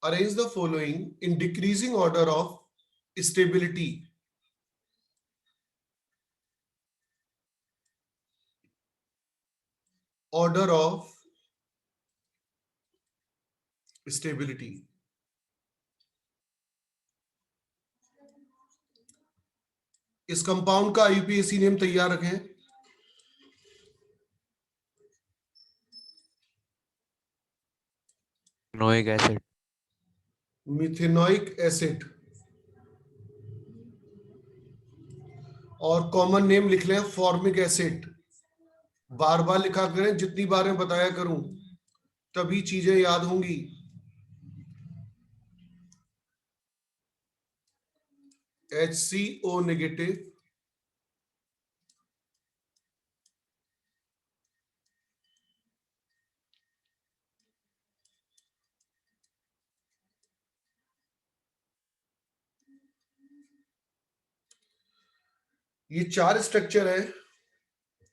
arrange the following in decreasing order of stability. Order of stability. इस compound का IUPAC name तैयार रखें. Methanoic acid. Methanoic acid. और common name लिख लें फॉर्मिक एसिड. बार बार लिखा करें, जितनी बार मैं बताया करूं तभी चीजें याद होंगी. HCO negative. ये 4 स्ट्रक्चर है.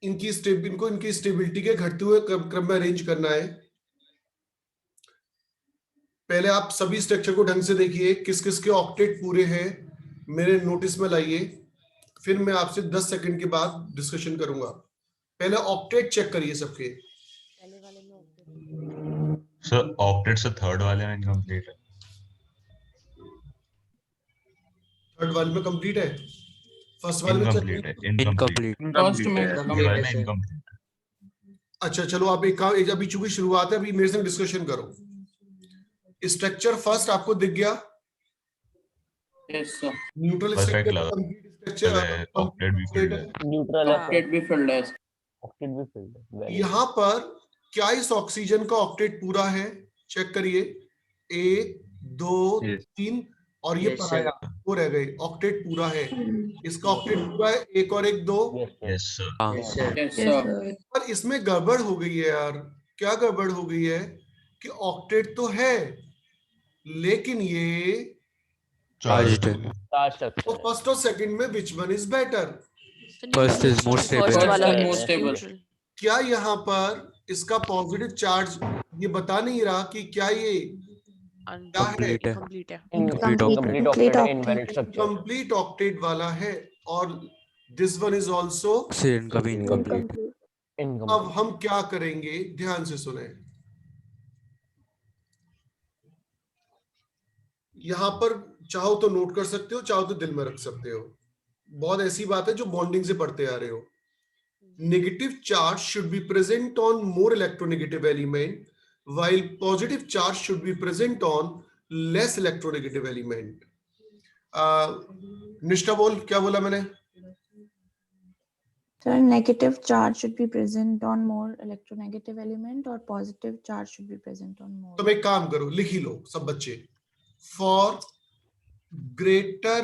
इनकी स्टेबिलिटी के घटते हुए क्रम में अरेंज करना है. पहले आप सभी स्ट्रक्चर को ढंग से देखिए, किस किस के ऑक्टेट पूरे हैं मेरे नोटिस में लाइए. फिर मैं आपसे 10 सेकंड के बाद डिस्कशन करूंगा. पहले ऑक्टेट चेक करिए सबके. सर ऑक्टेट से थर्ड वाले में इनकम्प्लीट है. थर्ड वाले में कंप्लीट है. फर्स्ट वाले में इनकम्प्लीट है. इनकम्प्लीट. अच्छा चलो, आप एक अभी चूंकि शुरुआत है, अभी मेरे से डिस्कशन करो. स्ट्रक्चर फर्स्ट आपको दिख गया. Yes sir. न्यूट्रल परफेक्ट लगा. स्ट्रक्चर. ऑक्टेट भी फिल्ड है. न्यूट्रल ऑक्टेट भी फिल्ड है. यहाँ पर क्या इस ऑक्सीजन का ऑक्टेट पूरा है? चेक करिए. 1 2 3 और ये पराया 2 रह गए. ऑक्टेट पूरा है. इसका ऑक्टेट पूरा है. 1 और 1 2. Yes sir. पर इसमें गड़बड़ हो गई है यार. क्या गड़बड़ हो गई है कि ऑक्टेट तो है लेकिन ये चार्ज्ड. तो फर्स्ट और सेकंड में which one is better? First is more stable. क्या यहाँ पर इसका पॉजिटिव चार्ज ये बता नहीं रहा कि क्या ये कंप्लीट है. कंप्लीट ऑक्टेट वाला है? और दिस वन इज ऑल्सो इनका भी इनकम्प्लीट. अब हम क्या करेंगे, ध्यान से सुने. यहां पर चाहो तो नोट कर सकते हो, चाहो तो दिल में रख सकते हो. बहुत ऐसी बात है जो बॉन्डिंग से पढ़ते आ रहे हो. Negative charge should be present on more electronegative element while positive charge should be present on less electronegative element. निष्ठा बोल, क्या बोला मैंने? Sir, negative charge should be present on more electronegative element or positive charge should be present on more. तुम एक काम करो, लिख ही लो सब बच्चे. For greater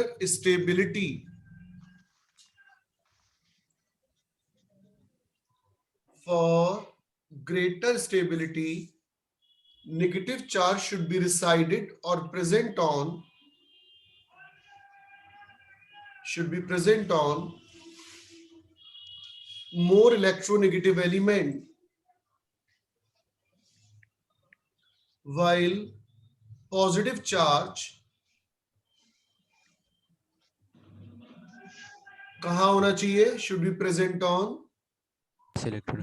stability, negative charge should be resided or present on more electronegative element while positive charge कहाँ होना चाहिए? should be present on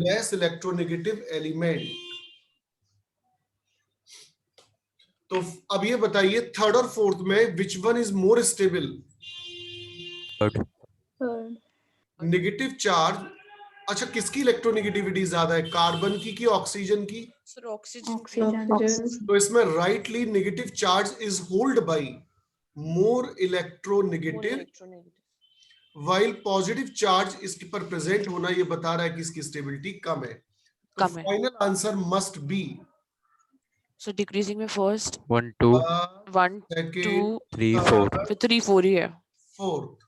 less electronegative element. तो अब ये बताइए थर्ड और फोर्थ में which one is more stable? Negative charge. अच्छा, किसकी इलेक्ट्रोनेगेटिविटी ज्यादा है, कार्बन की कि ऑक्सीजन की? Sir oxygen. तो इसमें rightly negative charge is hold by more electronegative while positive charge इसके पर प्रेजेंट होना ये बता रहा है कि इसकी स्टेबिलिटी कम है. तो final answer must be. So decreasing में फर्स्ट 1 2 1 2 3 4 फिर 3 4 ही है. फोर्थ.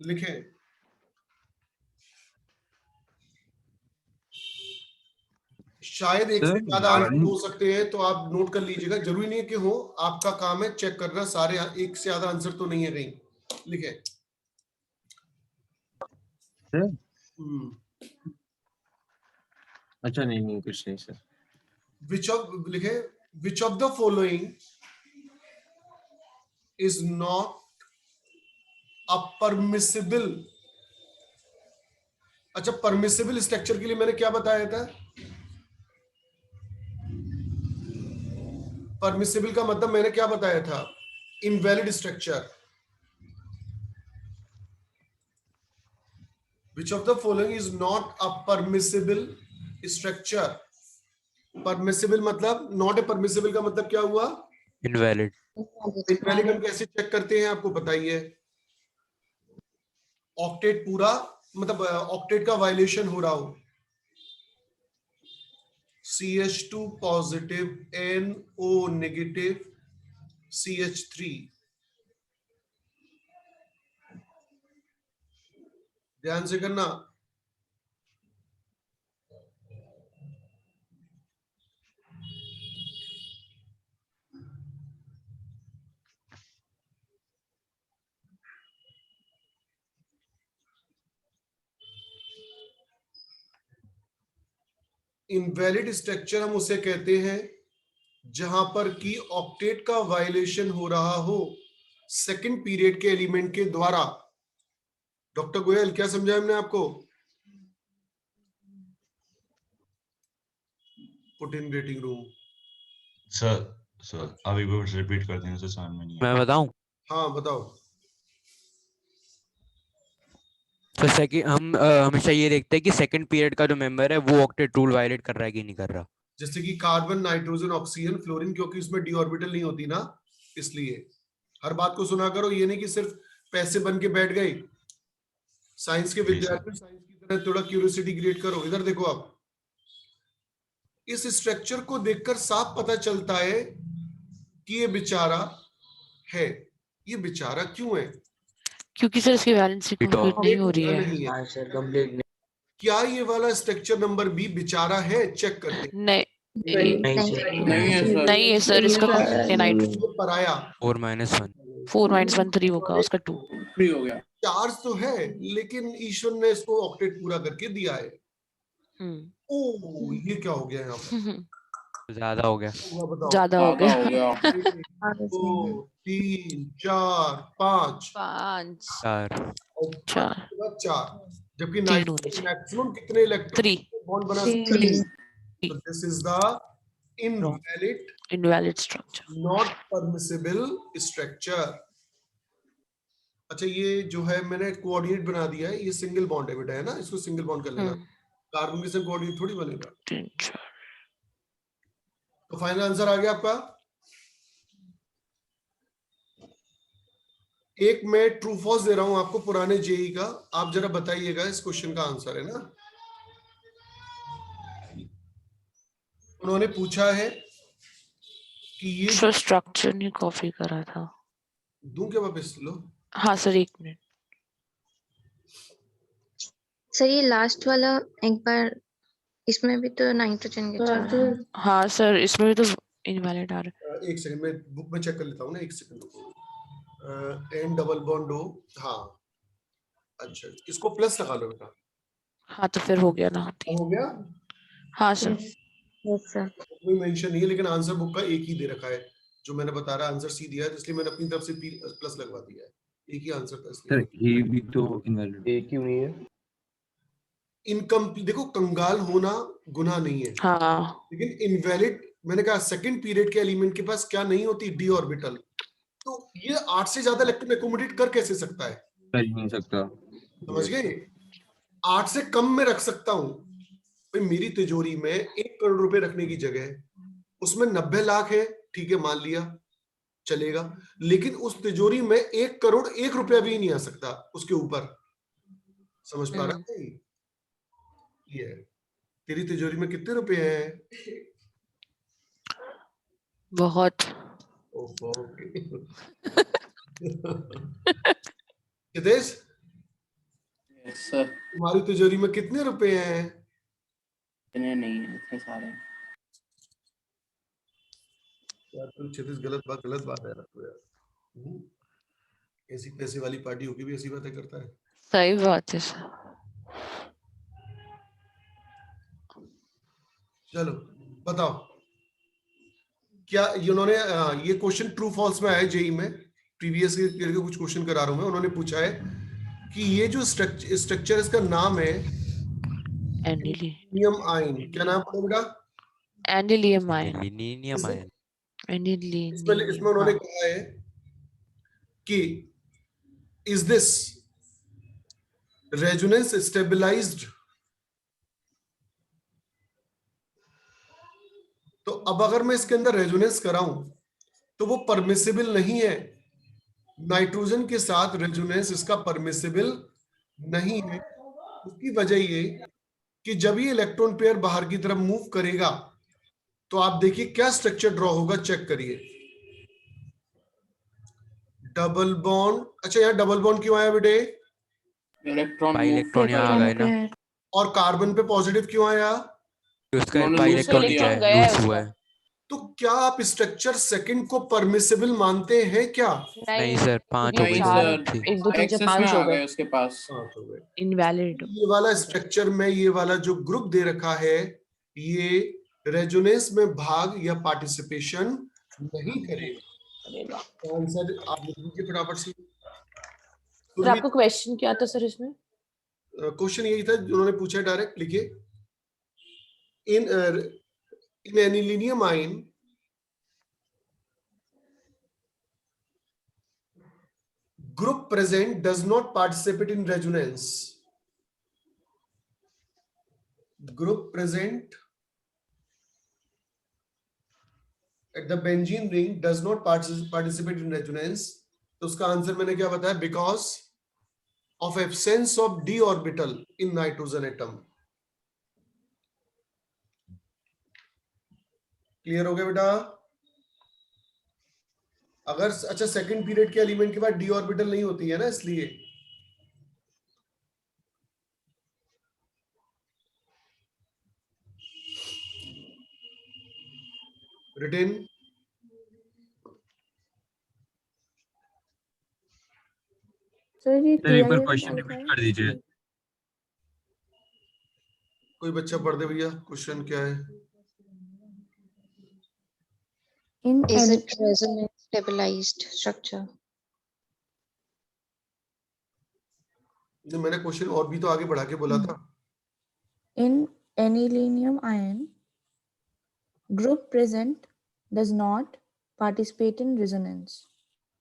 लिखे. शायद एक से ज्यादा आंसर हो सकते हैं, तो आप नोट कर लीजिएगा. जरूरी नहीं है कि हो. आपका काम है चेक करना सारे एक से ज्यादा आंसर तो नहीं है कहीं. लिखे सर अच्छा नहीं कुछ नहीं sir. which of the following is not a permissible. अच्छा, परमिसिबल स्ट्रक्चर के लिए मैंने क्या बताया था? परमिसिबल का मतलब मैंने क्या बताया था? Invalid structure. Which of the following is not a permissible structure? Permissible मतलब not a permissible का मतलब क्या हुआ? Invalid. इनवैलिड हम कैसे चेक करते हैं आपको बताइए? ऑक्टेट पूरा मतलब ऑक्टेट का वायलेशन हो रहा हो, CH2 positive, NO negative, CH3. ध्यान से करना. इनवैलिड स्ट्रक्चर हम उसे कहते हैं जहां पर की ऑक्टेट का वायलेशन हो रहा हो सेकंड पीरियड के एलिमेंट के द्वारा. डॉक्टर गोयल क्या समझाया हमने आपको? Put in waiting room. Sir अभी भी रिपीट कर देने से समझ में नहीं आया. मैं बताऊं? हाँ बताओ. तो सेकंड हम हमेशा ये देखते हैं कि सेकंड पीरियड का जो मेंबर है वो ऑक्टेट रूल वायलेट कर रहा है कि नहीं कर रहा. जैसे कि कार्बन, नाइट्रोजन, ऑक्सीजन, फ्लोरीन, क्योंकि उसमें डी ऑर्बिटल नहीं होती ना, इसलिए हर बात को सुना करो. ये नहीं कि सिर्फ पैसे बन के बैठ गए. साइंस के जी, सर. विद्यार्थी साइंस की तरह थोड़ा क्यूरियोसिटी क्रिएट करो. इधर देखो आप, इस स्ट्रक्चर को देखकर साफ पता चलता है कि ये बेचारा है. ये बेचारा क्यों है? क्योंकि सर इसकी वैलेंसी कंप्लीट नहीं हो रही है. नहीं है. क्या ये वाला स्ट्रक्चर नंबर बी बेचारा है? चेक करते हैं. नहीं नहीं है सर. नहीं है सर, इसका नाइट्रोजन ये पराया 4-1. 4 - 1 3 होगा, उसका 2. फ्री हो गया. चार्ज तो है, लेकिन ईश्वर ने इसको ऑक्टेट पूरा करके दिया है. ओ ये क्या हो गया यहाँ पर? ज्यादा हो गया. बताओ. ज्यादा हो ज्यादा गया. हो गया. 2 3 4 5 5 4. और 4 4, जबकि तीन होने चाहिए. मैक्सिमम कितने इलेक्ट्रॉन 3 बॉन्ड बना सकते हैं? So this is the invalid, invalid structure. not permissible structure. अच्छा, ये जो है मैंने कोऑर्डिनेट बना दिया है. ये सिंगल बॉन्ड है बेटा, है ना? इसको सिंगल बॉन्ड कर लेना. कार्बन के संग कोऑर्डिनेट थोड़ी बनेगा. 3 4. तो फाइनल आंसर आ गया आपका. एक मैं ट्रू फॉल्स दे रहा हूं आपको पुराने जेई का. आप जरा बताइएगा इस क्वेश्चन का आंसर, है ना? उन्होंने पूछा है कि ये सर स्ट्रक्चर नहीं कॉपी करा था. दूं क्या वापस? लो. हाँ सर, 1 मिनट. सर ये लास्ट वाला एक बार, इसमें भी तो नाइट्रोजन के चार हैं। हाँ सर, इसमें भी तो इनवैलिड आ रहा है. एक सेकंड, मैं बुक में चेक कर लेता हूँ ना. एक second. N double bond O. हाँ अच्छा, इसको प्लस लगा लो बेटा. हाँ तो फिर हो गया ना. हो गया. हाँ सर. Yes sir. कोई मेंशन नहीं है, लेकिन आंसर बुक का एक ही दे रखा है. जो मैंने बता रहा आंसर सी दिया है, इसलिए मैंने अपनी तरफ से प्लस लगवा दिया है. एक ही आंसर था सर इसलिए. ये भी तो इनवैलिड. एक क्यों नहीं है? इनकम्प्लीट. देखो, कंगाल होना गुनाह नहीं है, हाँ लेकिन इनवैलिड मैंने कहा सेकंड पीरियड के एलिमेंट के पास क्या नहीं होती? D orbital. तो ये 8 से ज्यादा इलेक्ट्रॉन एकोमोडेट कर कैसे सकता है? कर ही नहीं सकता. समझ गए? 8 से कम में रख सकता हूं. भाई मेरी तिजोरी में 1 करोड़ रुपए रखने की जगह उसमें 90 लाख है, ठीक है, मान लिया, चलेगा. लेकिन उस तिजोरी में 1 करोड़ 1 रुपया भी नहीं आ सकता उसके ऊपर. समझ पा रहा है? ये तेरी तिजोरी में कितने रुपए हैं? बहुत. Hitesh, yes sir. तुम्हारी तिजोरी में कितने रुपए हैं? इतने नहीं है, इतने सारे. यार तू क्षितिज, गलत बात है यार. तू यार ऐसी पैसे वाली पार्टी होगी भी ऐसी बातें करता है। सही बात है सर। चलो बताओ क्या इन्होंने ये क्वेश्चन ट्रू फॉल्स में आया जेई में, प्रीवियस ईयर के कुछ क्वेश्चन करा रहा हूं मैं। उन्होंने पूछा है कि ये जो स्ट्रक्चर इसका नाम है एनिलियम आयन, क्या नाम है बेटा? एनिलियम आयन। नीनियम आयन। इसमें उन्होंने कहा है कि इज दिस रेजोनेंस स्टेबलाइज्ड। तो अब अगर मैं इसके अंदर रेजोनेंस कराऊं तो वो परमिसिबल नहीं है। नाइट्रोजन के साथ रेजोनेंस इसका परमिसिबल नहीं है। उसकी वजह ये कि जब ये इलेक्ट्रॉन पेयर बाहर की तरफ मूव करेगा तो आप देखिए क्या स्ट्रक्चर ड्रॉ होगा, चेक करिए। डबल बॉन्ड, अच्छा यहाँ डबल बॉन्ड क्यों आया बेटे? इलेक्ट्रॉन बाई इलेक्ट्रॉन यहाँ आ गए ना, और कार्बन पे पॉजिटिव क्यों आया? उसका उन्होंने बाई lose कर इलेक्ट्रॉन दिया। क्या है, लूज हुआ है। तो क्या आप स्ट्रक्चर सेकंड को परमिसिबल मानते हैं क्या? नहीं सर, 5 हो नहीं गई सर, थी। 1 2 3 एक्सेस 4 में 5 आ हो गए गए। उसके पास। इनवैलिड। ये वाला स्ट्रक्चर में ये वाला जो ग्रुप दे रखा है ये रेजोनेंस में भाग या पार्टिसिपेशन नहीं करेगा। तो आंसर आप लिख लीजिए फटाफट से। सर आपका क्वेश्चन क्या था सर इसमें? क्वेश्चन यही था उन्होंने पूछा, डायरेक्ट लिखिए। In anilinium ion group present does not participate in resonance. Group present at the benzene ring does not participate in resonance. तो उसका आंसर मैंने क्या बताया? Because of absence of d orbital in nitrogen atom. Clear हो गया बेटा? अगर अच्छा सेकंड पीरियड के एलिमेंट के बाद डी ऑर्बिटल नहीं होती है ना, इसलिए रिटेन। सर ये सर एक बार TIF क्वेश्चन क्या रिपीट है? कर दीजिए। कोई बच्चा पढ़ दे भैया, क्वेश्चन क्या है? In Is an- it resonance stabilized structure? जो मैंने क्वेश्चन और भी तो आगे बढ़ा के बोला था। in anilinium ion, group present does not participate in resonance.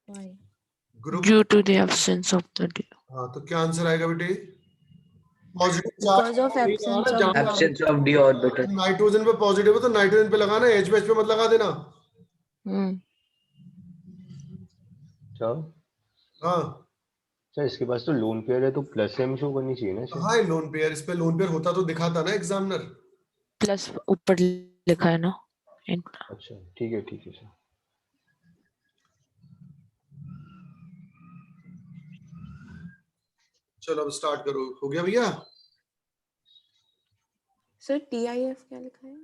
Why? Group, due to the absence of the हाँ तो क्या आंसर आएगा बेटे? Positive Because of absence of Absence of d orbital. Nitrogen पे पॉजिटिव है तो नाइट्रोजन पे लगाना, H पे मत लगा देना। हाँ सर इसके पास तो लोन पेयर है तो प्लस एम शो करनी चाहिए ना सर। हाँ लोन पेयर, इस पे लोन पेयर होता तो दिखाता ना एग्जामिनर। प्लस ऊपर लिखा है ना। अच्छा ठीक है सर। चलो अब स्टार्ट करो, हो गया भैया? सर TIF क्या लिखा है?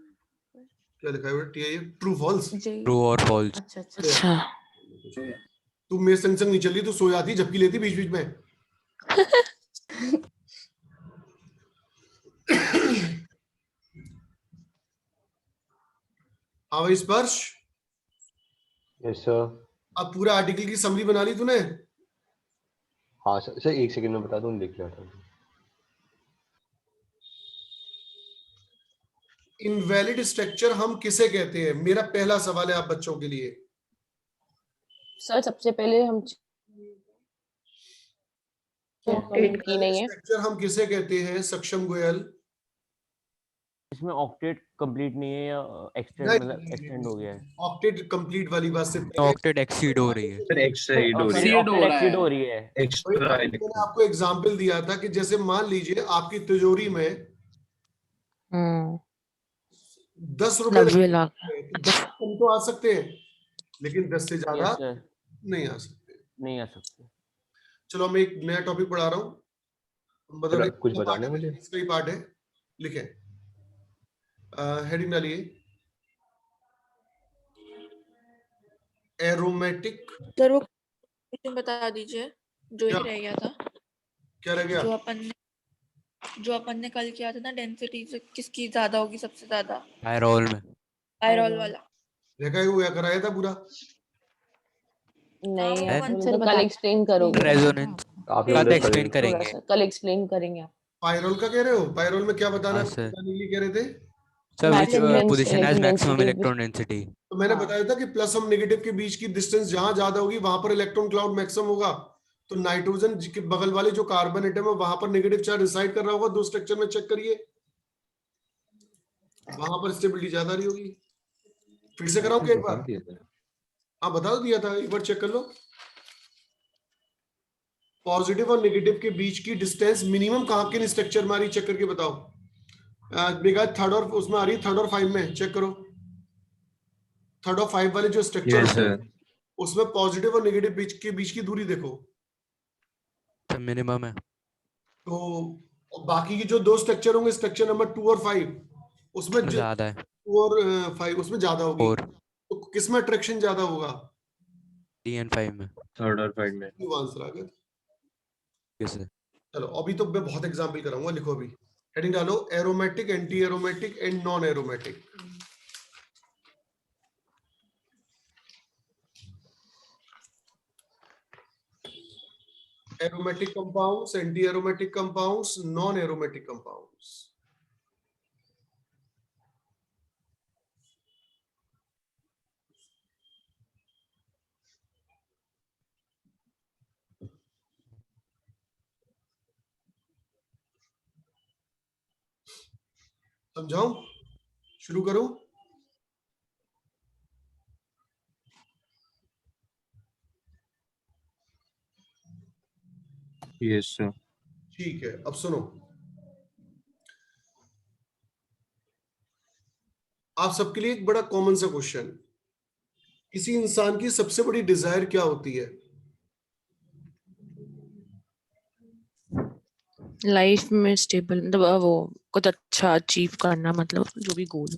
क्या लिखा है बेटा? TIF true false. ट्रू और फॉल्स। अच्छा अच्छा। अच्छा तू मेरे संग संग नहीं चल रही, तू सो जाती, झपकी लेती बीच बीच में। हाँ भाई स्पर्श, यस सर। अब पूरा आर्टिकल की समरी बना ली तूने? हाँ सर एक सेकंड में बता दूं, लिख लिया था। इनवैलिड स्ट्रक्चर हम किसे कहते हैं? मेरा पहला सवाल है आप बच्चों के लिए। सर सबसे पहले हम कमेंट की नहीं है। स्ट्रक्चर हम किसे कहते हैं सक्षम गोयल? इसमें ऑक्टेट कंप्लीट नहीं है या एक्सटेंड, मतलब एक्सटेंड हो गया है। ऑक्टेट कंप्लीट वाली बात से ऑक्टेट एक्सीड हो रही है। सर एक्साइड हो रही है। एक्सीड हो रही है। एक्स्ट्रा मैंने आपको एग्जांपल दिया था कि जैसे मान लीजिए आपकी तिजोरी में 10 रुपए 90 लाख। 10 कम तो आ सकते हैं लेकिन 10 से ज्यादा Yes, sir. नहीं आ सकते। नहीं आ सकते। चलो मैं एक नया टॉपिक पढ़ा रहा हूँ, मतलब कुछ बताना है मुझे? इसका ही पार्ट है, लिखे हेडिंग डालिए एरोमेटिक सर वो क्वेश्चन बता दीजिए जो क्या? ही रह गया था, क्या रह गया? जो अपन ने कल किया था ना, डेंसिटी से किसकी ज्यादा होगी सबसे ज्यादा, पायरोल में पायरोल वाला। देखा हुआ कराया था पूरा। नहीं है? आप वन मतलब से कल बता एक्सप्लेन करोगे, रेजोनेंस काफी का मतलब एक्सप्लेन थोड़ा करेंगे। सा कल एक्सप्लेन करेंगे आप। पायरोल का कह रहे हो? पायरोल में क्या बताना हाँ सर। बताने के लिए कह रहे थे? Sir which Maximum position has electron maximum density electron density. तो मैंने हाँ। बताया था कि प्लस और नेगेटिव के बीच की डिस्टेंस जहां ज्यादा होगी वहां पर इलेक्ट्रॉन क्लाउड मैक्सिमम होगा। तो नाइट्रोजन के बगल वाले जो कार्बन एटम है वहां पर नेगेटिव चार्ज रिसाइड कर रहा होगा। दो स्ट्रक्चर में चेक करिए, वहां पर स्टेबिलिटी ज्यादा रही होगी। फिर से कराऊं क्या एक बार? हाँ बता दिया था, एक बार चेक कर लो। पॉजिटिव और नेगेटिव के बीच की डिस्टेंस मिनिमम कहाँ के स्ट्रक्चर में आ रही, चेक करके बताओ। बेगा थर्ड और उसमें आ रही है, थर्ड और 5 में चेक करो। थर्ड और 5 वाले जो स्ट्रक्चर Yes, sir. उसमें पॉजिटिव और नेगेटिव बीच की दूरी देखो। मिनिमम है। तो बाकी की जो दो स्ट्रक्चर होंगे, स्ट्रक्चर नंबर 2 और 5, उसमें ज्यादा है 2 और 5 उसमें ज्यादा होगी। 4 तो किसमें अट्रैक्शन ज्यादा होगा? D and 5 में। Third और five में. क्यों आंसर आ गया? Yes sir. चलो अभी तो मैं बहुत एग्जांपल कराऊंगा, लिखो अभी। हेडिंग डालो aromatic, anti aromatic and non aromatic. Aromatic compounds, anti aromatic compounds, non aromatic compounds. समझाऊं? शुरू करूं? Yes, sir. ठीक है, अब सुनो। आप सबके लिए एक बड़ा कॉमन सा क्वेश्चन, किसी इंसान की सबसे बड़ी डिजायर क्या होती है? लाइफ में स्टेबल मतलब वो कुछ अच्छा अचीव करना, मतलब जो भी गोल।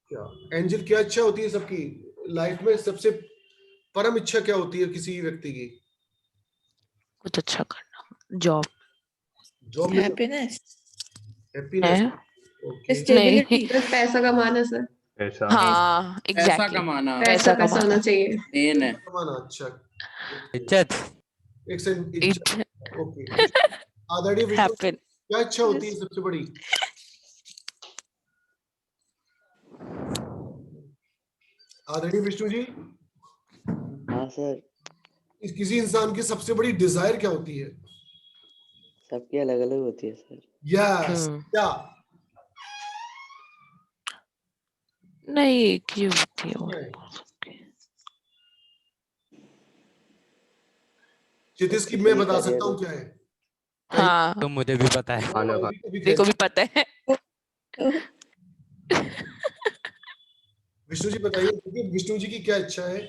क्या एंजल, क्या इच्छा होती है सबकी लाइफ में? सबसे परम इच्छा क्या होती है किसी व्यक्ति की? कुछ अच्छा करना, जॉब। जॉब में हैप्पीनेस, हैप्पीनेस। है ओके, स्टेबिलिटी, बस पैसा कमाना सर, ऐसा हाँ पैसा एग्जैक्टली, कमाना पैसा पैसा होना कमाना। चाहिए। मेन है। कमाना। अच्छा, इज्जत। एक सेकंड, इच्छा। ओके, आदरणीय विष्णु, हैप्पन। क्या इच्छा होती है सबसे बड़ी? आदरणीय विष्णु जी, हाँ सर, किसी इंसान की सबसे बड़ी डिजायर क्या होती है? सबकी अलग अलग होती है सर। यस, क्या? नहीं एक ही होती है और चितिस की मैं बता सकता हूँ क्या है। हाँ तो मुझे भी पता है। खाना खा देखो भी पता है। विष्णु जी बताइए, क्योंकि विष्णु जी की क्या इच्छा है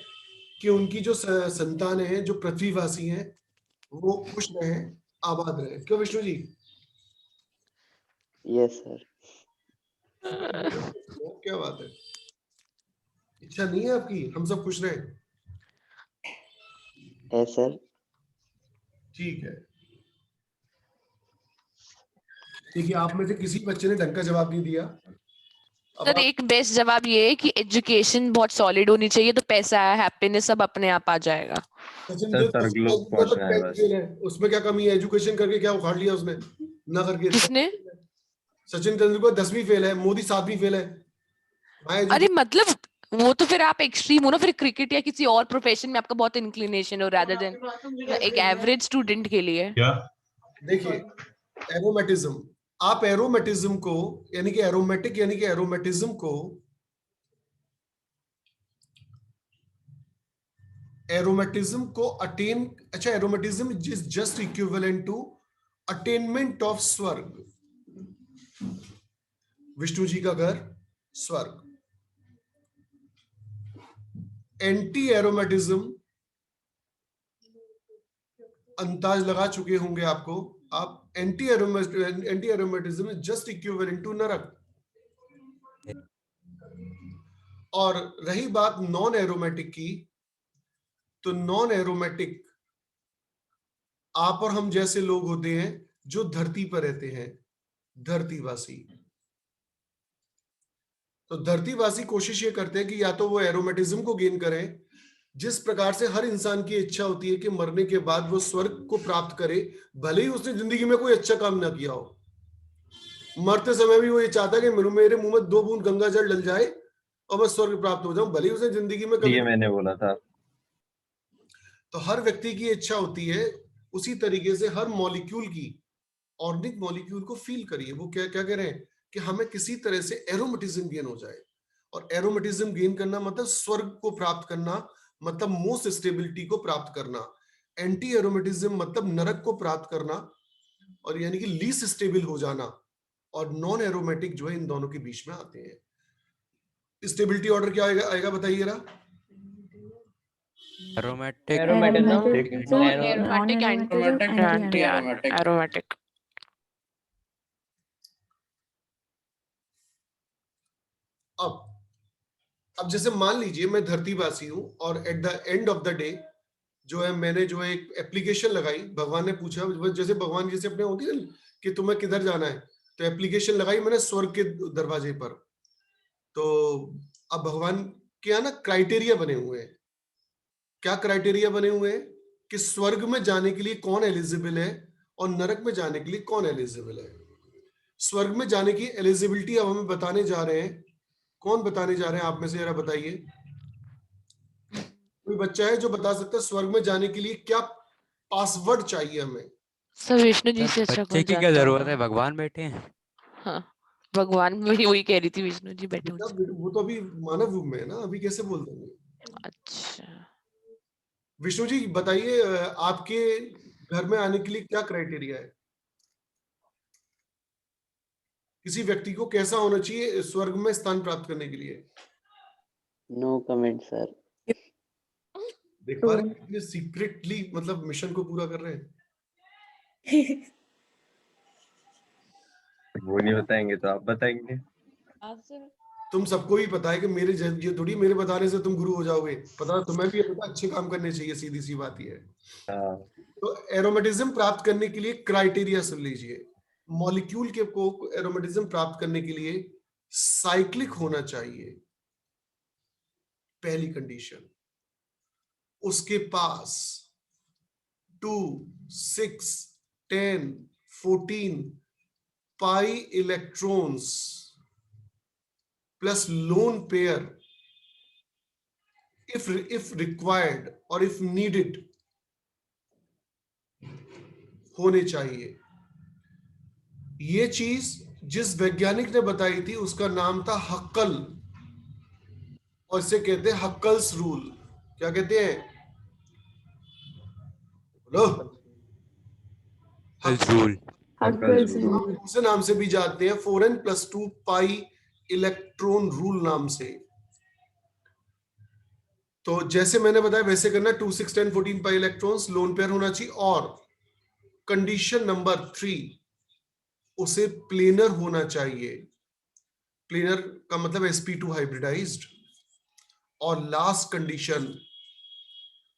कि उनकी जो संतान है, जो पृथ्वीवासी हैं, वो खुश रहे, आबाद रहे। क्यों विष्णु जी? Yes sir. वो क्या बात है, इच्छा नहीं है आपकी हम सब खुश रहे? है सर। ठीक है, देखिए आप में से किसी बच्चे ने ढंग का जवाब नहीं दिया। अब सर एक बेस्ट जवाब ये है कि एजुकेशन बहुत सॉलिड होनी चाहिए, तो पैसा हैप्पीनेस सब अपने आप आ जाएगा। सचिन सर, सर्गलोक पहुंचना है बस। है, उसमें क्या कमी है? एजुकेशन करके क्या उखाड़ लिया उसने? ना करके। किसने? सचिन तेंदुलकर 10वीं फेल है, मोदी 7वीं फेल है। अरे मतलब वो तो फिर आप एक्सट्रीम हो ना, फिर क्रिकेट या किसी और प्रोफेशन में आपका बहुत इंक्लिनेशन हो, rather देन एक एवरेज स्टूडेंट के लिए। क्या? देखिए एरोमेटिज्म, आप एरोमेटिज्म को यानी कि एरोमेटिक यानी कि एरोमेटिज्म को अटेन, अच्छा aromatism is just equivalent to attainment of swarg. Vishnu जी का घर स्वर्ग। एंटी एरोमेटिज्म अंदाज लगा चुके होंगे आपको आप, anti aromatism is just equivalent to narak. और रही बात नॉन एरोमेटिक की, तो नॉन एरोमेटिक आप और हम जैसे लोग होते हैं जो धरती पर रहते हैं, धरतीवासी। तो धरतीवासी कोशिश ये करते हैं कि या तो वो एरोमेटिज्म को गेन करें, जिस प्रकार से हर इंसान की इच्छा होती है कि मरने के बाद वो स्वर्ग को प्राप्त करे, भले ही उसने जिंदगी में कोई अच्छा काम ना किया हो। मरते समय भी वो ये चाहता है कि मेरे मुंह में 2 बूंद गंगा जल डल जाए और मैं स्वर्ग प्राप्त हो जाऊं, भले ही उसने जिंदगी में कभी। ये मैंने बोला था। तो हर व्यक्ति की इच्छा होती है, उसी तरीके से हर मॉलिक्यूल की, ऑर्गेनिक मॉलिक्यूल को फील करिए। वो क्या क्या कह रहे हैं कि हमें किसी तरह से एरोमेटिज्म गेन हो जाए, और एरोमेटिज्म गेन करना मतलब स्वर्ग को प्राप्त करना, मतलब मोस्ट स्टेबिलिटी को प्राप्त करना। एंटी एरोमेटिज्म मतलब नरक को प्राप्त करना, और यानी कि लीस्ट स्टेबल हो जाना। और नॉन एरोमेटिक जो है इन दोनों के बीच में आते हैं। स्टेबिलिटी ऑर्डर क्या आएगा आएगा बताइए जरा। Aromatic, aromatic. अब जैसे मान लीजिए मैं धरतीवासी हूं और at the end of the day जो है मैंने जो है एक एप्लीकेशन लगाई, भगवान ने पूछा, जैसे भगवान जैसे अपने होती है ना कि तुम्हें किधर जाना है, तो एप्लीकेशन लगाई मैंने स्वर्ग के दरवाजे पर। तो अब भगवान के यहाँ ना क्राइटेरिया बने हुए हैं। क्या क्राइटेरिया बने हुए हैं कि स्वर्ग में जाने के लिए कौन एलिजिबल है और नरक में जाने के लिए कौन एलिजिबल है। स्वर्ग में जाने की एलिजिबिलिटी अब हमें बताने जा रहे हैं। कौन बताने जा रहे हैं आप में से जरा बताइए। कोई बच्चा है जो बता सकता है स्वर्ग में जाने के लिए क्या पासवर्ड चाहिए हमें। सर विष्णु जी से अच्छा बच्चे कौन की क्या जानता जरूरत होगा? है, भगवान बैठे हैं। हाँ, भगवान भी वही कह रही थी, विष्णु जी बैठे बेटा, होंगे। वो तो अभी मानव रूप में है ना, अभी कैसे बोल देंगे। अच्छा, विष्णु जी बताइए, आपके घर में आने के लिए क्या क्राइटेरिया है। किसी व्यक्ति को कैसा होना चाहिए स्वर्ग में स्थान प्राप्त करने के लिए। No comment sir. देख पा रहे हैं सीक्रेटली मतलब मिशन को पूरा कर रहे हैं। वो नहीं बताएंगे तो आप बताएंगे। तुम सबको ही पता है कि मेरे ये थोड़ी मेरे बताने से तुम गुरु हो जाओगे, पता है तुम्हें भी पता अच्छे काम करने चाहिए, सीधी सी बात ही है। तो एरोमेटिज्म प्राप्त करने के लिए क्राइटेरिया सुन लीजिए। मॉलिक्यूल के को एरोमेटिज्म प्राप्त करने के लिए साइक्लिक होना चाहिए, पहली कंडीशन। उसके पास 2, 6, 10, 14 pi electrons plus lone pair if required or if needed होने चाहिए। ये चीज जिस वैज्ञानिक ने बताई थी उसका नाम था हक्कल, और इसे कहते हैं हक्कल्स रूल। क्या कहते हैं बोलो। Huckel's rule. दूसरे नाम से भी जानते हैं 4n+2 पाई इलेक्ट्रॉन रूल नाम से। तो जैसे मैंने बताया वैसे करना, 2, 6, 10, 14 पाई इलेक्ट्रॉन्स लोन पेयर होना चाहिए। और कंडीशन नंबर 3, उसे प्लेनर होना चाहिए। प्लेनर का मतलब sp2 हाइब्रिडाइज्ड। और लास्ट कंडीशन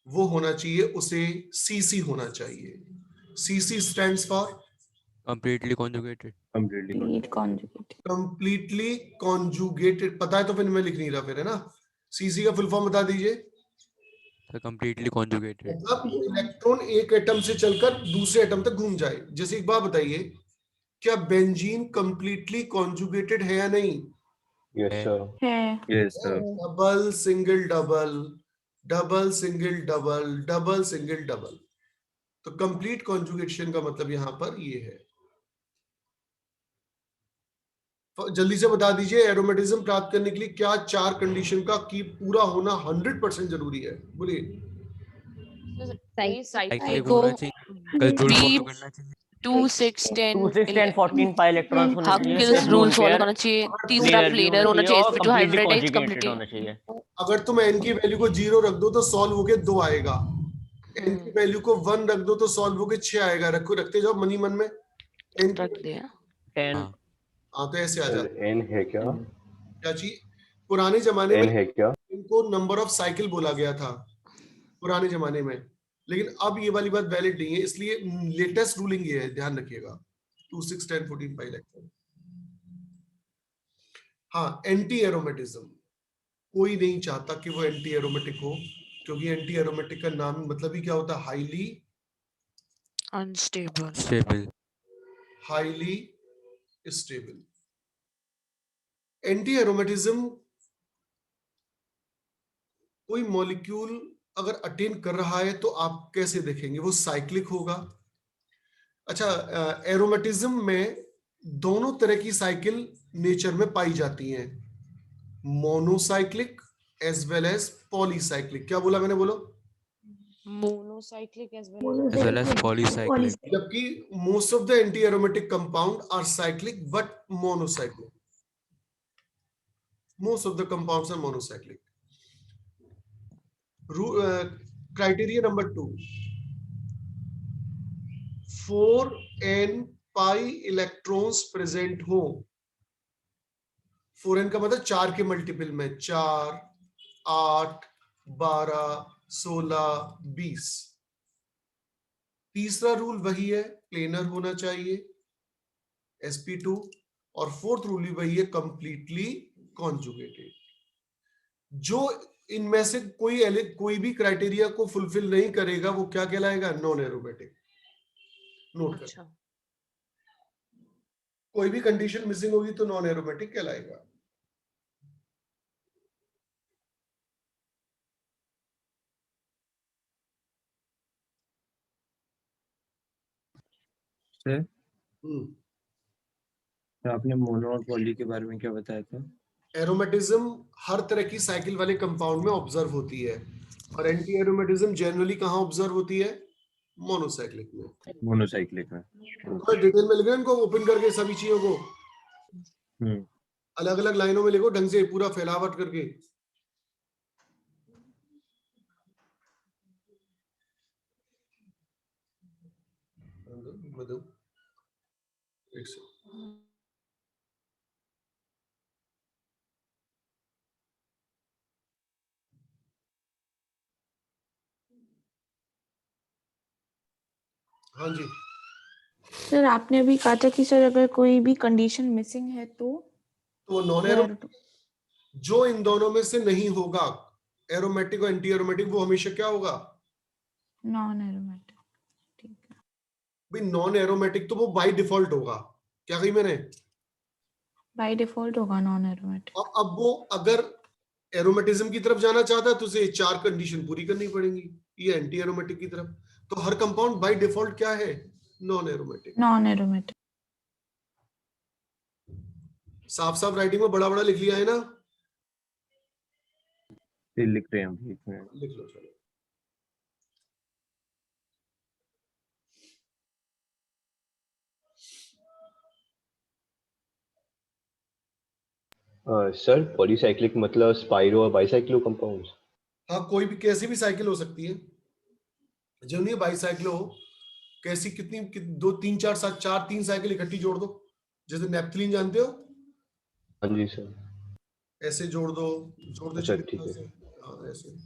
वो होना चाहिए, उसे cc होना चाहिए। cc stands for completely conjugated. Completely conjugated. पता है तो फिर मैं लिख नहीं रहा फिर, है ना। cc का फुल फॉर्म बता दीजिए। कंप्लीटली कॉन्जुगेटेड मतलब इलेक्ट्रॉन एक एटम से चलकर दूसरे एटम तक घूम जाए। जैसे एक बात बताइए, क्या बेंजीन कंप्लीटली कॉन्जुगेटेड है या नहीं। Yes sir. Yes sir. Double single double, double single double, double single double. तो कंप्लीट कॉन्जुगेशन का मतलब यहां पर ये है। जल्दी से बता दीजिए एरोमेटिज्म प्राप्त करने के लिए क्या 4 कंडीशन का की पूरा होना 100% जरूरी है। बोलिए। साइक्लिक होना चाहिए, कल रूल फॉलो करना चाहिए। 2, 6, 10 14 पाई इलेक्ट्रॉन्स होने चाहिए। हक्कल्स रूल फॉलो करना चाहिए। तीसरा प्लेनर होना चाहिए, और sp2 completely hybridised conjugated completely. होना चाहिए। अगर तुम n की वैल्यू को 0 रख दो तो सॉल्व होके 2 आएगा। n की वैल्यू को 1 रख दो तो सॉल्व होके 6 आएगा। रखो, रखते जाओ मनी मन में। n रख दिया 10। हाँ तो ऐसे आ जाता है। एन है क्या? क्या चीज? पुराने जमाने एन में है क्या? इनको नंबर ऑफ साइकिल बोला गया था पुराने जमाने में। लेकिन अब ये वाली बात वैलिड नहीं है, इसलिए लेटेस्ट रूलिंग ये है, ध्यान रखिएगा 261014 पाई इलेक्ट्रॉन। हाँ, एंटी एरोमेटिज्म, कोई नहीं चाहता कि वो एंटी एरोमेटिक हो, क्योंकि एंटी एरोमेटिक का नाम मतलब ही क्या होता है, highly unstable. Stable. Highly stable. Anti aromatism कोई मॉलिक्यूल अगर अटेन कर रहा है तो आप कैसे देखेंगे, वो साइक्लिक होगा। अच्छा, एरोमेटिज्म में दोनों तरह की साइकिल नेचर में पाई जाती हैं, monocyclic as well as polycyclic. क्या बोला मैंने, बोलो? Monocyclic as as well as polycyclic. जबकि most of the anti aromatic compound are cyclic but monocyclic. Most of the compounds are monocyclic. Criteria number 2, 4n pi electrons present हो। 4n का मतलब 4 के multiple में, 4, 8, 12, 16, 20। तीसरा रूल वही है, planar होना चाहिए sp2, और फोर्थ रूल भी वही है, कंप्लीटली कॉन्जुगेटेड। जो इनमें से कोई भी क्राइटेरिया को फुलफिल नहीं करेगा वो क्या कहलाएगा, नॉन एरोमेटिक। नोट कर, कोई भी कंडीशन मिसिंग होगी तो नॉन एरोमेटिक कहलाएगा। सर तो आपने मोनो और पॉली के बारे में क्या बताया था? एरोमेटिज्म हर तरह की साइकिल वाले कंपाउंड में ऑब्जर्व होती है, और एंटी एरोमेटिज्म जनरली कहाँ ऑब्जर्व होती है, मोनोसाइक्लिक में। मोनोसाइक्लिक में। तो डिटेल में लिखना, इनको ओपन करके सभी चीजों को अलग अलग लाइनों में लिखो, ढंग से पूरा फैलावट करके। एक सेकंड। हाँ जी सर, आपने अभी कहा था कि सर अगर कोई भी कंडीशन मिसिंग है तो नॉन एरोमेटिक, जो इन दोनों में से नहीं होगा, एरोमेटिक और एंटी एरोमेटिक, वो हमेशा क्या होगा, नॉन एरोमेटिक। ठीक है भाई नॉन एरोमेटिक तो वो बाय डिफॉल्ट होगा। क्या कही मैंने, बाय डिफॉल्ट होगा नॉन एरोमेटिक। अब वो अगर एरोमेटिज्म की तरफ जाना चाहता है तो उसे 4 कंडीशन पूरी करनी पड़ेंगी, ये एंटी एरोमेटिक की तरफ। तो हर कंपाउंड बाय डिफॉल्ट क्या है, नॉन एरोमेटिक। Non aromatic. साफ साफ राइटिंग में बड़ा बड़ा लिख लिया है ना, लिख रहे हैं हम, लिख लो चलो। सर पॉलीसाइक्लिक मतलब स्पाइरो और बाइसाइक्लो कंपाउंड्स। हाँ, कोई भी कैसी भी साइकिल हो सकती है, जो नहीं बाईसाइक्लो हो, कैसी कितनी 2 3 4 7 4 3 साइकिल इकट्ठी जोड़ दो, जैसे नेपथलीन जानते हो, हाँ जी सर। ऐसे जोड़ दो अच्छा ठीक है। हाँ ऐसे।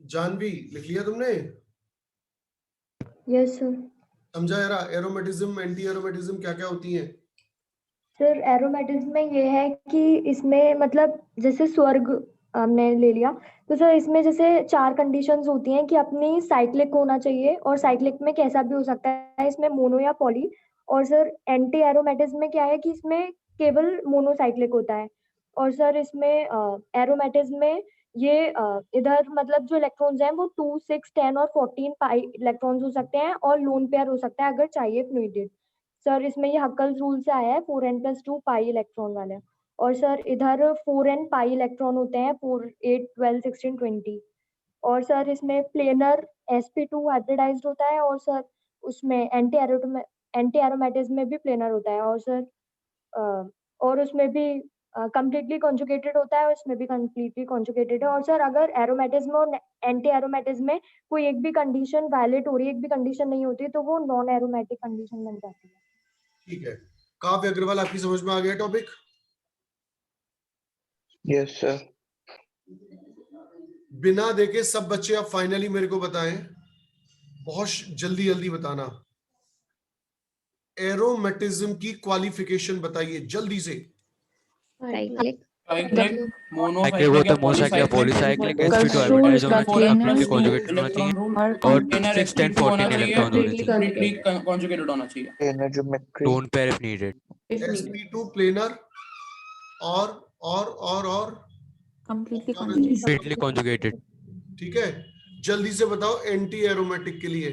जानवी लिख लिया तुमने? Yes sir. समझा यार, एरोमेटिज्म एंटी एरोमेटिज्म क्या क्या होती है? सर एरोमेटिज्म में ये है कि इसमें मतलब जैसे स्वर्ग हमने ले लिया, तो सर इसमें जैसे 4 कंडीशंस होती हैं कि अपनी साइक्लिक होना चाहिए, और साइक्लिक में कैसा भी हो सकता है, इसमें मोनो या पॉली। और सर एंटी एरोमेटिज्म में क्या है कि इसमें केवल मोनोसाइक्लिक होता है। और सर इसमें एरोमेटिज्म में ये इधर मतलब जो इलेक्ट्रॉन्स हैं वो 2, 6, 10 और 14 पाई इलेक्ट्रॉन्स हो सकते हैं, और लोन पेयर हो सकता है अगर चाहिए फ्लूइडेड। सर इसमें ये हक्कल रूल से आया है, 4n+2 पाई इलेक्ट्रॉन वाले। और सर इधर 4n पाई इलेक्ट्रॉन होते हैं, 4, 8, 12, 16, 20। और सर इसमें प्लेनर sp2 हाइब्रिडाइज्ड होता है, और सर उसमें एंटी एंटी एरोमेटिज्म में भी प्लेनर होता है, और सर और उसमें भी कंप्लीटली कॉन्जुगेटेड होता है, और उसमें भी कंप्लीटली कॉन्जुगेटेड है। और सर अगर एरोमेटिज्म और एंटी एरोमेटिज्म में कोई एक भी कंडीशन वायलेट हो रही है, एक भी कंडीशन नहीं होती, तो वो नॉन एरोमेटिक कंडीशन बन जाती है। ठीक है, काव्य अग्रवाल, आपकी समझ में आ गया टॉपिक? Yes sir. बिना देखे सब बच्चे आप फाइनली मेरे को बताएं, बहुत जल्दी जल्दी बताना। एरोमेटिज्म की क्वालिफिकेशन बताइए जल्दी से। साइक्लिक, साइक्लिक, साइक्लिक मोनोसाइक्लिक होता या है, मोनोसाइक्लिक या polycyclic, polycyclic, sp2 Control hybridise होना चाहिए, planar, कंप्लीटली कॉन्जुगेटेड होना चाहिए, और प्लेनर 6, 10, sp2 होना 14 चाहिए, इलेक्ट्रॉन होने चाहिए। कंप्लीटली कॉन्जुगेटेड होना चाहिए। एनर्जोमेट्री, lone pair if needed. sp2 planar और completely क्या होना conjugated. Completely conjugated. ठीक है, जल्दी से बताओ एंटी एरोमेटिक के लिए।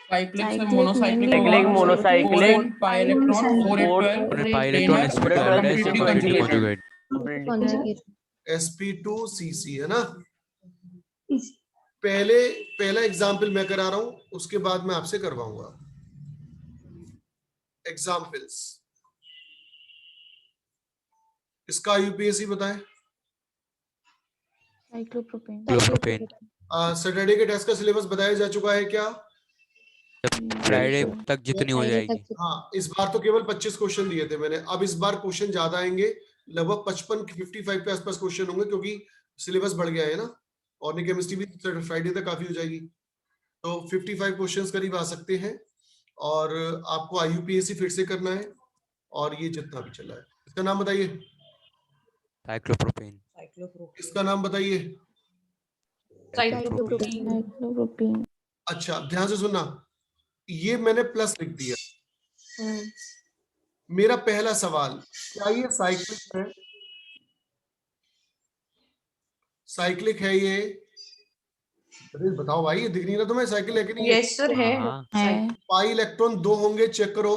साइक्लिक से Cyclic monocyclic, mainly monocyclic, pi electron 4 pi electron sp2 hybridize या कंप्लीटली कॉन्जुगेटेड। कॉन्जुगेटेड। sp2cc है ना। पहला एग्जाम्पल मैं करा रहा हूं, उसके बाद मैं आपसे करवाऊंगा एग्जाम्पल्स। इसका यूपीएससी बताएं। Cyclopropane. सैटरडे के टेस्ट का सिलेबस बताया जा चुका है क्या? फ्राइडे तक जितनी हो जाएगी। हाँ, इस बार तो केवल 25 क्वेश्चन दिए थे मैंने, अब इस बार क्वेश्चन ज्यादा आएंगे, लगभग 55 के आसपास क्वेश्चन होंगे, क्योंकि सिलेबस बढ़ गया है ना। ऑर्गेनिक केमिस्ट्री भी फ्राइडे तक काफी हो जाएगी, तो 55 क्वेश्चंस करीब आ सकते हैं। और आपको आईयूपीएससी फिर से करना है, और ये जितना भी चला है। इसका नाम बताइए। साइक्लोप्रोपेन। इसका नाम बताइए। Cyclopropane. अच्छा, ध्यान से सुनना, ये मैंने प्लस लिख दिया। मेरा पहला सवाल, क्या ये साइक्लिक है? साइक्लिक है ये? अरे बताओ भाई, ये दिख नहीं रहा तुम्हें साइकिल है कि नहीं? यस सर है। है। पाई इलेक्ट्रॉन 2 होंगे, चेक करो।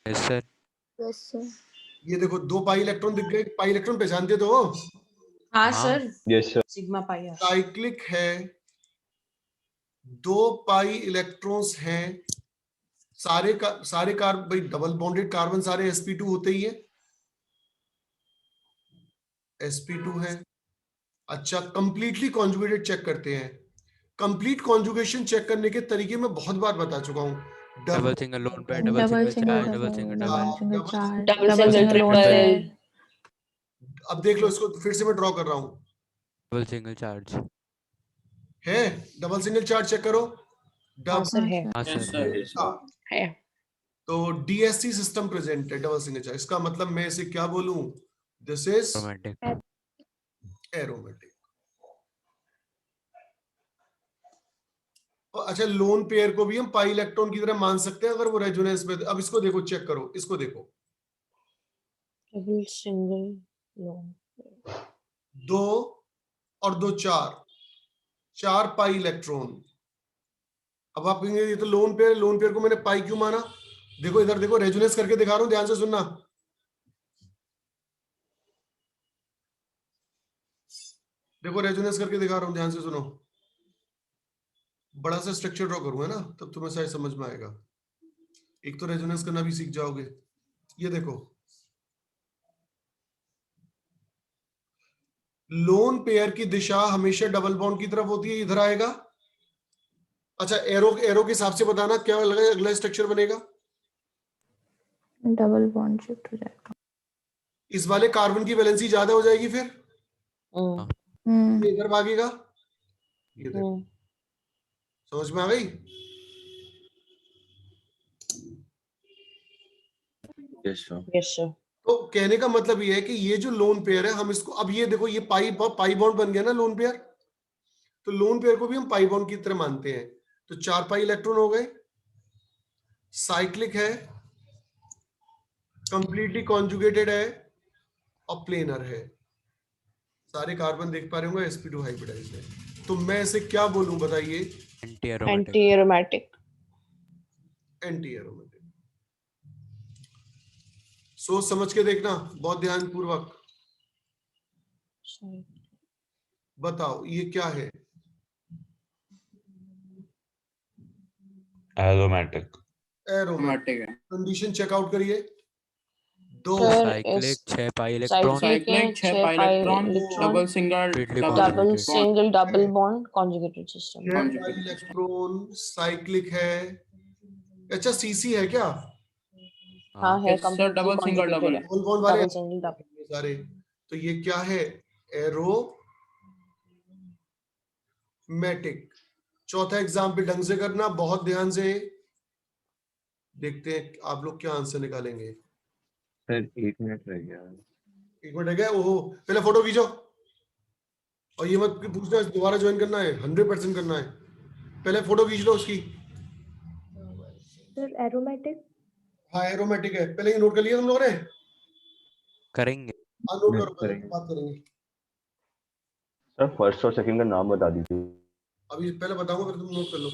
Yes sir. Yes sir. ये देखो 2 पाई इलेक्ट्रॉन दिख गए। पाई इलेक्ट्रॉन पहचानते तो हो? हाँ हाँ। Sir, yes sir. Sigma pi are. Cyclic है, 2 पाई इलेक्ट्रॉन्स हैं, सारे भाई डबल बॉन्डेड कार्बन सारे sp2 होते ही है, sp2 है। अच्छा, कंप्लीटली कॉन्जुगेटेड चेक करते हैं। कंप्लीट कॉन्जुगेशन चेक करने के तरीके मैं बहुत बार बता चुका हूं। Double single lone pair, Double double single single charge, double, double single double double. single charge, Double double single single lone triple. pair. अब देख लो इसको, फिर से मैं ड्रॉ कर रहा हूं। Double single charge. है डबल सिंगल चार्ज, चेक करो। हाँ सर है। हाँ यस सर। सर। है। तो डीएससी सिस्टम प्रेजेंट है डबल सिंगल चार्ज। इसका मतलब मैं इसे क्या बोलूं? This is romantic. एरोमेटिक। अच्छा, लोन पेयर को भी हम पाई इलेक्ट्रॉन की तरह मान सकते हैं अगर वो रेजोनेंस में। अब इसको देखो, चेक करो, इसको देखो। Double single loan. 2 और 2 4 पाई इलेक्ट्रॉन। अब आप कहेंगे ये तो लोन पेयर, लोन पेयर को मैंने पाई क्यों माना? देखो इधर देखो, रेजोनेंस करके दिखा रहा हूं, ध्यान से सुनना। देखो रेजोनेंस करके दिखा रहा हूं, ध्यान से सुनो। बड़ा सा स्ट्रक्चर ड्रॉ करूंगा ना, तब तुम्हें शायद समझ में आएगा। एक तो रेजोनेंस करना भी सीख जाओगे। ये देखो, लोन पेयर की दिशा हमेशा डबल बॉन्ड की तरफ होती है, इधर आएगा। अच्छा, एरो एरो के हिसाब से बताना क्या अगला स्ट्रक्चर बनेगा। Double bond shift हो जाएगा। इस वाले कार्बन की वैलेंसी ज्यादा हो जाएगी, फिर ये इधर भागेगा। ये देखो, समझ में आ गई? Yes sir. Yes sir. तो कहने का मतलब ये है कि ये जो लोन पेयर है, हम इसको, अब ये देखो, ये पाई बॉन्ड बन गया ना लोन पेयर, तो लोन पेयर को भी हम पाई बॉन्ड की तरह मानते हैं। तो 4 पाई इलेक्ट्रॉन हो गए। साइक्लिक है, कंप्लीटली कॉन्जुगेटेड है, और प्लेनर है। सारे कार्बन देख पा रहे होंगे, sp2 हाइब्रिडाइज्ड है। तो मैं इसे क्या बोलूं बताइए? Anti aromatic. Anti aromatic. Anti aromatic. सोच समझ के देखना, बहुत ध्यान पूर्वक। बताओ ये क्या है? एरोमेटिक। एरोमेटिक है। कंडीशन चेकआउट करिए। दो Sir, cyclic is 6 pi electron cyclic है, 6 pi electron, electron, double single completely double conjugated single double bond conjugated system. 6 pi electron cyclic है। अच्छा सीसी है क्या? हाँ है, Yes, sir, completely double single conjugated double है, डबल बॉन्ड वाले double single double. ये सारे। तो ये क्या है? एरोमेटिक। चौथा एग्जाम्पल ढंग से करना, बहुत ध्यान से। देखते हैं आप लोग क्या आंसर निकालेंगे। सर 1 मिनट रह गया। 1 मिनट है क्या? ओहो, पहले फोटो खींचो। और ये मत पूछना दोबारा ज्वाइन करना है, 100% करना है। पहले फोटो खींच लो उसकी। Sir aromatic. हाँ एरोमेटिक है, पहले ये नोट कर लिया तुम लोगों ने? करेंगे। हाँ नोट करो, पहले करेंगे। बात करेंगे। सर फर्स्ट और सेकंड का नाम बता दीजिए। अभी पहले बताऊंगा, फिर तुम नोट कर लो।